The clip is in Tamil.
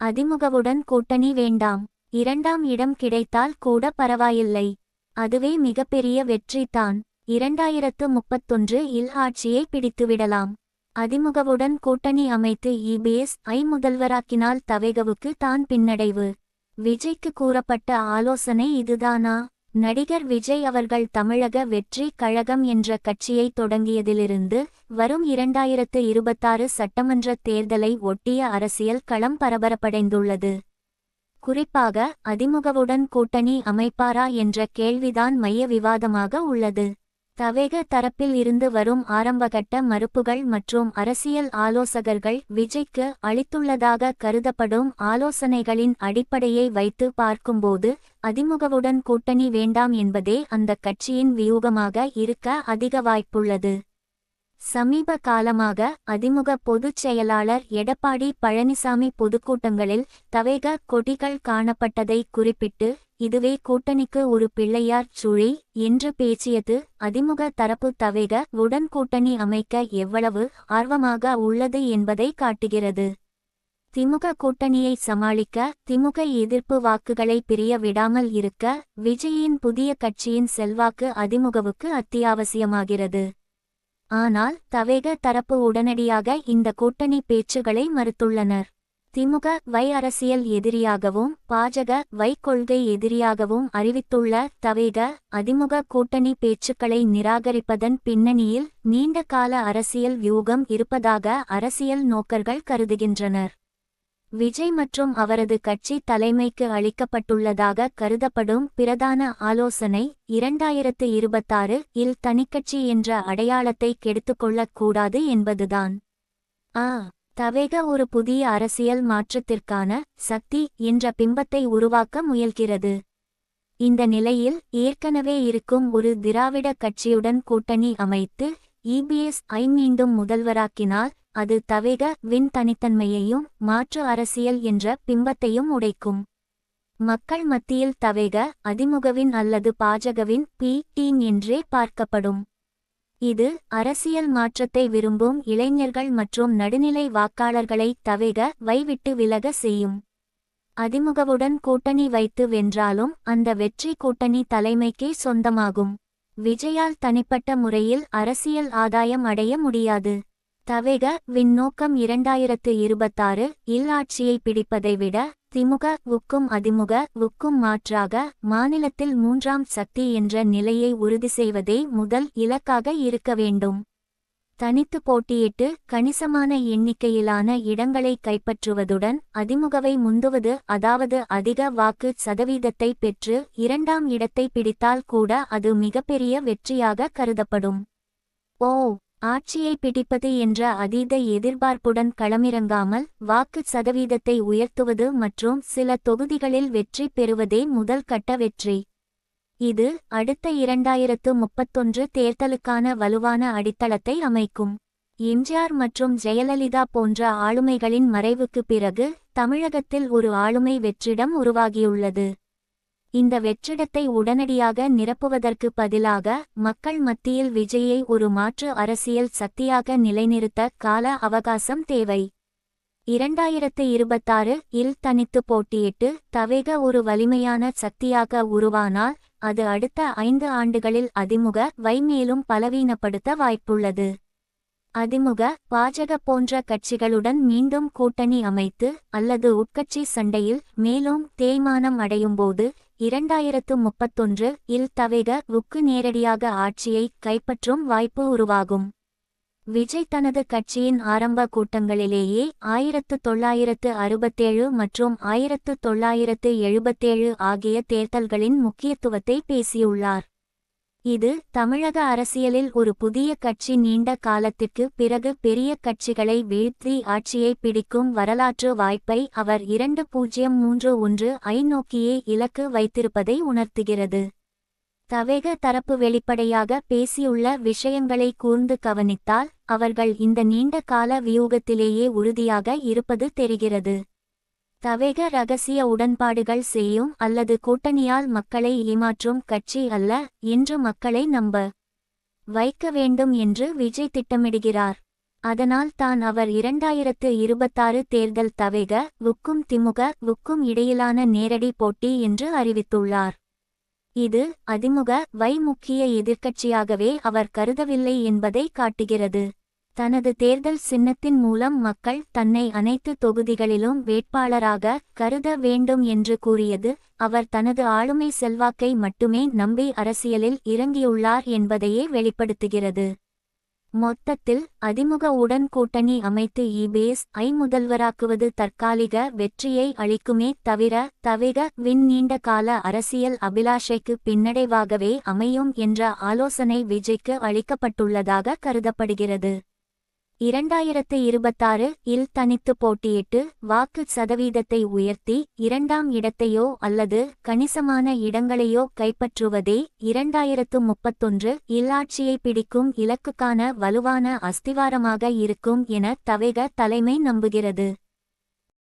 அதிமுகவுடன் கூட்டணி வேண்டாம். 2ஆம் இடம் கிடைத்தால் கூட பரவாயில்லை. அதுவே மிகப்பெரிய வெற்றி தான். 2031 இல் ஆட்சியை பிடித்துவிடலாம். அதிமுகவுடன் கூட்டணி அமைத்து இபிஎஸ்-ஐ முதல்வராக்கினால் தவேகவுக்கு தான் பின்னடைவு. விஜய்க்கு கூறப்பட்ட ஆலோசனை இதுதானா? நடிகர் விஜய் அவர்கள் தமிழக வெற்றி கழகம் என்ற கட்சியை தொடங்கியதிலிருந்து வரும் 2026 சட்டமன்ற தேர்தலை ஒட்டிய அரசியல் களம் பரபரப்படைந்துள்ளது. குறிப்பாக அதிமுகவுடன் கூட்டணி அமைப்பாரா என்ற கேள்விதான் மைய விவாதமாக உள்ளது. தவேக தரப்பில் இருந்து வரும் ஆரம்பகட்ட மறுப்புகள் மற்றும் அரசியல் ஆலோசகர்கள் விஜய்க்கு அளித்துள்ளதாக கருதப்படும் ஆலோசனைகளின் அடிப்படையை வைத்து பார்க்கும்போது அதிமுகவுடன் கூட்டணி வேண்டாம் என்பதே அந்த கட்சியின் வியூகமாக இருக்க அதிக வாய்ப்புள்ளது. சமீப காலமாக அதிமுக பொதுச் செயலாளர் எடப்பாடி பழனிசாமி பொதுக்கூட்டங்களில் தவேக கொடிகள் காணப்பட்டதை குறிப்பிட்டு இதுவே கூட்டணிக்கு ஒரு பிள்ளையார் சுழி என்று பேசியது அதிமுக தரப்பு தவேக உடன் கூட்டணி அமைக்க எவ்வளவு ஆர்வமாக உள்ளது என்பதை காட்டுகிறது. திமுக கூட்டணியை சமாளிக்க திமுக எதிர்ப்பு வாக்குகளை பிரிய விடாமல் இருக்க விஜயின் புதிய கட்சியின் செல்வாக்கு அதிமுகவுக்கு அத்தியாவசியமாகிறது. ஆனால் தவேக தரப்பு உடனடியாக இந்த கூட்டணி பேச்சுகளை மறுத்துள்ளனர். திமுக வை அரசியல் எதிரியாகவும் பாஜக வை கொள்கை எதிரியாகவும் அறிவித்துள்ள தவேக அதிமுக கூட்டணி பேச்சுக்களை நிராகரிப்பதன் பின்னணியில் நீண்ட கால அரசியல் வியூகம் இருப்பதாக அரசியல் நோக்கர்கள் கருதுகின்றனர். விஜய் மற்றும் அவரது கட்சி தலைமைக்கு அளிக்கப்பட்டுள்ளதாக கருதப்படும் பிரதான ஆலோசனை 2026 இல் தனிக்கட்சி என்ற அடையாளத்தை கெடுத்துக்கொள்ளக் கூடாது என்பதுதான். தவேக ஒரு புதிய அரசியல் மாற்றத்திற்கான சக்தி என்ற பிம்பத்தை உருவாக்க முயல்கிறது. இந்த நிலையில் ஏற்கனவே இருக்கும் ஒரு திராவிட கட்சியுடன் கூட்டணி அமைத்து இபிஎஸ்-ஐ மீண்டும் முதல்வராக்கினால் அது தவேக வின் தனித்தன்மையையும் மாற்று அரசியல் என்ற பிம்பத்தையும் உடைக்கும். மக்கள் மத்தியில் தவேக அதிமுகவின் அல்லது பாஜகவின் பி டீம் என்றே பார்க்கப்படும். இது அரசியல் மாற்றத்தை விரும்பும் இளைஞர்கள் மற்றும் நடுநிலை வாக்காளர்களை தவேக வை விட்டு விலக செய்யும். அதிமுகவுடன் கூட்டணி வைத்து வென்றாலும் அந்த வெற்றி கூட்டணி தலைமைக்கே சொந்தமாகும். விஜயால் தனிப்பட்ட முறையில் அரசியல் ஆதாயம் அடைய முடியாது. தவேக வின் நோக்கம் 2026 இல் ஆட்சியை பிடிப்பதை விட திமுக-வுக்கும் அதிமுக-வுக்கும் மாற்றாக மாநிலத்தில் 3ஆம் சக்தி என்ற நிலையை உறுதி செய்வதே முதல் இலக்காக இருக்க வேண்டும். தனித்து போட்டியிட்டு கணிசமான எண்ணிக்கையிலான இடங்களை கைப்பற்றுவதுடன் அதிமுகவை முந்துவது, அதாவது அதிக வாக்கு சதவீதத்தை பெற்று 2ஆம் இடத்தை பிடித்தால் கூட அது மிகப்பெரிய வெற்றியாக கருதப்படும். ஆட்சியை பிடிப்பது என்ற அதீத எதிர்பார்ப்புடன் களமிறங்காமல் வாக்கு சதவீதத்தை உயர்த்துவது மற்றும் சில தொகுதிகளில் வெற்றி பெறுவதே முதல் கட்ட வெற்றி. இது அடுத்த 2031 தேர்தலுக்கான வலுவான அடித்தளத்தை அமைக்கும். எம்ஜிஆர் மற்றும் ஜெயலலிதா போன்ற ஆளுமைகளின் மறைவுக்கு பிறகு தமிழகத்தில் ஒரு ஆளுமை வெற்றிடம் உருவாகியுள்ளது. இந்த வெற்றிடத்தை உடனடியாக நிரப்புவதற்கு பதிலாக மக்கள் மத்தியில் விஜயை ஒரு மாற்று அரசியல் சக்தியாக நிலைநிறுத்த கால அவகாசம் தேவை. 2026 இல் தனித்து போட்டியிட்டு தவேக ஒரு வலிமையான சக்தியாக உருவானால் அது அடுத்த 5 ஆண்டுகளில் அதிமுக வை மேலும் பலவீனப்படுத்த வாய்ப்புள்ளது. அதிமுக பாஜக போன்ற கட்சிகளுடன் மீண்டும் கூட்டணி அமைத்து அல்லது உட்கட்சி சண்டையில் மேலும் தேய்மானம் அடையும்போது 2031 இல் தவேக-வுக்கு நேரடியாக ஆட்சியை கைப்பற்றும் வாய்ப்பு உருவாகும். விஜய் தனது கட்சியின் ஆரம்ப கூட்டங்களிலேயே 1967 மற்றும் 1977 ஆகிய தேர்தல்களின் முக்கியத்துவத்தை பேசியுள்ளார். இது தமிழக அரசியலில் ஒரு புதிய கட்சி நீண்ட காலத்திற்கு பிறகு பெரிய கட்சிகளை வீழ்த்தி ஆட்சியை பிடிக்கும் வரலாற்று வாய்ப்பை அவர் 2031 நோக்கியே இலக்கு வைத்திருப்பதை உணர்த்துகிறது. தவேக தரப்பு வெளிப்படையாக பேசியுள்ள விஷயங்களை கூர்ந்து கவனித்தால் அவர்கள் இந்த நீண்ட கால வியூகத்திலேயே உறுதியாக இருப்பது தெரிகிறது. தவேக ரகசிய உடன்பாடுகள் செய்யும் அல்லது கூட்டணியால் மக்களை ஏமாற்றும் கட்சி அல்ல என்று மக்களை நம்ப வைக்க வேண்டும் என்று விஜய் திட்டமிடுகிறார். அதனால் தான் அவர் 2026 தேர்தல் தவிக வுக்கும் திமுக வுக்கும் இடையிலான நேரடி போட்டி என்று அறிவித்துள்ளார். இது அதிமுக வை முக்கிய எதிர்க்கட்சியாகவே அவர் கருதவில்லை என்பதை காட்டுகிறது. தனது தேர்தல் சின்னத்தின் மூலம் மக்கள் தன்னை அனைத்து தொகுதிகளிலும் வேட்பாளராக கருத வேண்டும் என்று கூறியது அவர் தனது ஆளுமை செல்வாக்கை மட்டுமே நம்பி அரசியலில் இறங்கியுள்ளார் என்பதையே வெளிப்படுத்துகிறது. மொத்தத்தில் அதிமுகவுடன் கூட்டணி அமைத்து இபிஎஸ்-ஐ முதல்வராக்குவது தற்காலிக வெற்றியை அளிக்குமே தவிர வின் நீண்ட கால அரசியல் அபிலாஷைக்கு பின்னடைவாகவே அமையும் என்ற ஆலோசனை விஜய்க்கு அளிக்கப்பட்டுள்ளதாக கருதப்படுகிறது. 2026 இல் தனித்து போட்டியிட்டு வாக்கு சதவீதத்தை உயர்த்தி 2ஆம் இடத்தையோ அல்லது கணிசமான இடங்களையோ கைப்பற்றுவதே 2031 இல் ஆட்சியை பிடிக்கும் இலக்குக்கான வலுவான அஸ்திவாரமாக இருக்கும் என தவேக தலைமை நம்புகிறது.